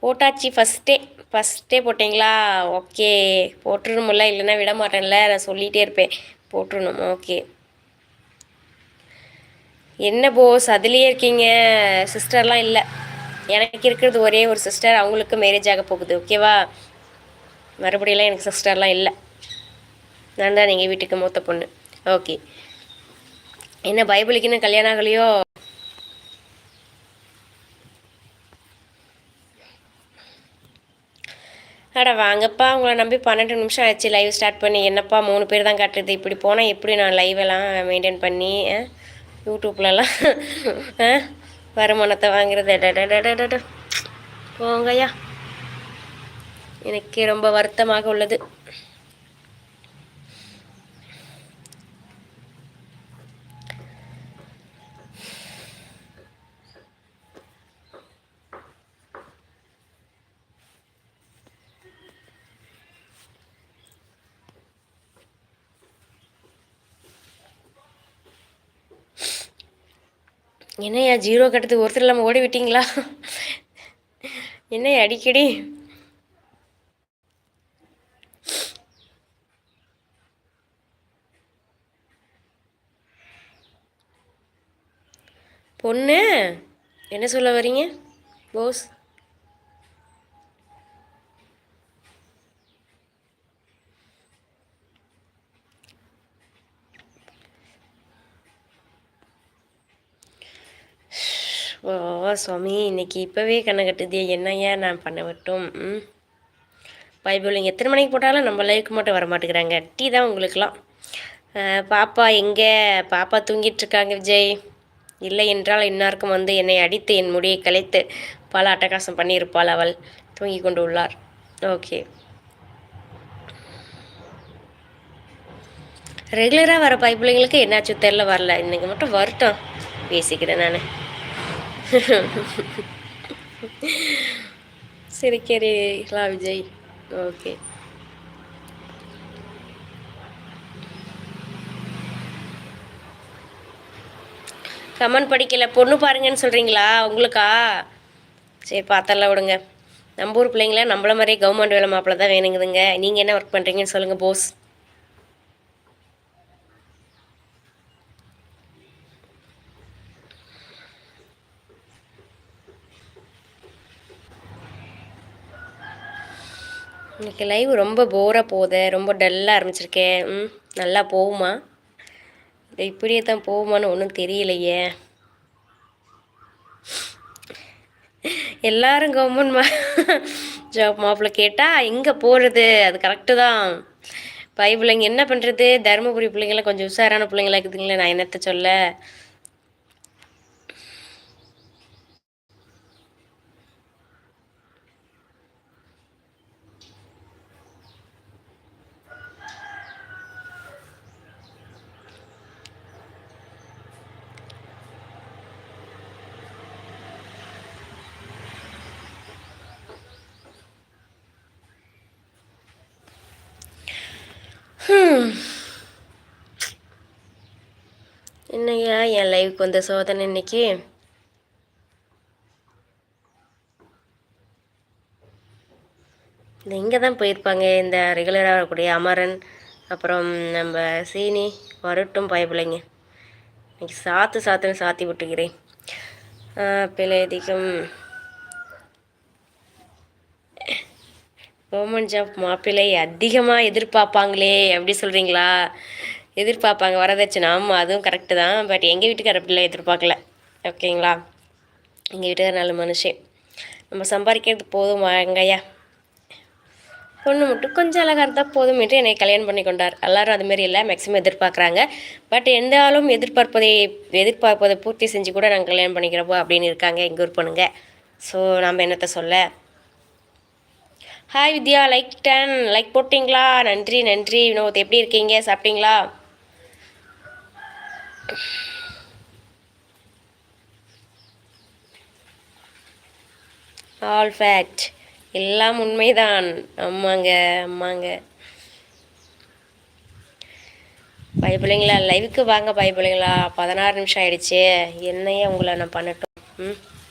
போட்டாச்சு ஃபஸ்ட்டே போட்டிங்களா? ஓகே, போட்டுருணுமில்ல, இல்லைன்னா விட மாட்டேன்ல, நான் சொல்லிகிட்டே இருப்பேன். போட்டுருணும். ஓகே. என்ன போஸ் அதுலேயே இருக்கீங்க? சிஸ்டர்லாம் இல்லை. எனக்கு இருக்கிறது ஒரே ஒரு சிஸ்டர், அவங்களுக்கு மேரேஜ் ஆக போகுது. ஓகேவா? மறுபடியெல்லாம் எனக்கு சிஸ்டர்லாம் இல்லை. நான் தான் நீங்கள் வீட்டுக்கு மூத்த பொண்ணு. ஓகே. என்ன பைபிளுக்கு இன்னும் கல்யாணம் ஆகலையோ? அட வாங்கப்பா, உங்களை நம்பி 12 நிமிஷம் ஆச்சு லைவ் ஸ்டார்ட் பண்ணி. என்னப்பா 3 பேர் தான் காட்டுறது? இப்படி போனால் எப்படி நான் லைவெல்லாம் மெயின்டைன் பண்ணி யூடியூப்லலாம் வருமானத்தை வாங்குறது? போங்கய்யா, எனக்கு ரொம்ப வருத்தமாக உள்ளது. என்னையா ஜீரோ கட்டுறதுக்கு ஒருத்தர் இல்லாமல் ஓடி விட்டீங்களா? என்னையா அடிக்கடி பொண்ணு என்ன சொல்ல வரீங்க போஸ்? ஓ சுவாமி, இன்னைக்கு இப்போவே கண்ணை கட்டுதே, என்னையா நான் பண்ண விட்டோம்? பைபிள் இங்கே எத்தனை மணிக்கு போட்டாலும் நம்ம லைவுக்கு மட்டும் வர மாட்டேங்கிறாங்க. டீ தான் உங்களுக்கெல்லாம். பாப்பா எங்கே? பாப்பா தூங்கிட்டுருக்காங்க விஜய். இல்லை என்றால் இன்னாருக்கும் வந்து என்னை அடித்து என் முடியை கலைத்து பல அட்டகாசம் பண்ணியிருப்பாள். அவள் தூங்கி கொண்டு உள்ளார். ஓகே. ரெகுலராக வர பைபிள்களுக்கு என்னாச்சும் தெரில, வரல. இன்றைக்கி மட்டும் வரட்டும், பேசிக்கிறேன் நான். சிரிக்கிறீங்களா விஜய்? ஓகே. கமெண்ட் படிக்கலை. பொண்ணு பாருங்கன்னு சொல்கிறீங்களா? உங்களுக்கா? சரி, பார்த்தரலாம் விடுங்க. நம்ம ஊர் பிள்ளைங்களா நம்மள மாதிரியே கவர்மெண்ட் வேலை மாப்பிள்ள தான் வேணுங்குதுங்க. நீங்கள் என்ன ஒர்க் பண்ணுறீங்கன்னு சொல்லுங்கள் போஸ். இன்னைக்கு லைவ் ரொம்ப போராக போகுது, ரொம்ப டல்லாக ஆரம்பிச்சிருக்கேன். நல்லா போகுமா? இப்படியே தான் போகுமான்னு ஒன்றும் தெரியலையே. எல்லாரும் கவர்மெண்ட் ஜாப் மாப்பிள்ள கேட்டால் எங்கே போகிறது? அது கரெக்டு தான். பைபிள்ளைங்க என்ன பண்ணுறது? தருமபுரி பிள்ளைங்களாம் கொஞ்சம் உஷாரான பிள்ளைங்களா இருக்குதுங்களே, நான் என்னத்தை சொல்ல? என்னையா என் லைவுக்கு வந்த சோதனை இன்னைக்கு? இந்த இங்கே தான் போயிருப்பாங்க, இந்த ரெகுலராக வரக்கூடிய அமரன், அப்புறம் நம்ம சீனி வரட்டும் பயப்பிள்ளைங்க. இன்னைக்கு சாத்துன்னு சாத்தி விட்டுக்கிறேன். பிள்ளை அதிகம் கவர்மெண்ட் ஜாப் மாப்பிள்ளை அதிகமாக எதிர்பார்ப்பாங்களே, அப்படி சொல்கிறீங்களா? எதிர்பார்ப்பாங்க வரதட்சணை. ஆமாம், அதுவும் கரெக்டு தான். பட் எங்கள் வீட்டுக்கார பிள்ளை எதிர்பார்க்கல. ஓகேங்களா? எங்கள் வீட்டுக்கார நல்ல மனுஷன். நம்ம சம்பாதிக்கிறது போதும் வாங்கய்யா. பொண்ணு மட்டும் கொஞ்சம் அழகாக இருந்தால் போதும் என்று என்னை கல்யாணம் பண்ணி கொண்டார். எல்லோரும் அதுமாரி இல்லை, மேக்ஸிமம் எதிர்பார்க்குறாங்க. பட் எந்த ஆளும் எதிர்பார்ப்பதை பூர்த்தி செஞ்சு கூட நாங்கள் கல்யாணம் பண்ணிக்கிறப்போ அப்படின்னு இருக்காங்க எங்கள் ஊர் பொண்ணுங்க. ஸோ நம்ம என்னத்தை சொல்ல? ஹாய் வித்யா, லைக் 10 லைக் போட்டிங்களா? நன்றி வினோத். எப்படி இருக்கீங்க? சாப்பிட்டீங்களா? ஆல் ஃபேக்ட், எல்லாம் உண்மைதான். ஆமாங்க. பைபிள்ளைங்களா லைவுக்கு வாங்க. பைபிள்ளைங்களா 16 நிமிஷம் ஆயிடுச்சு. என்னையே உங்களை நான் பண்ணட்டும். ம்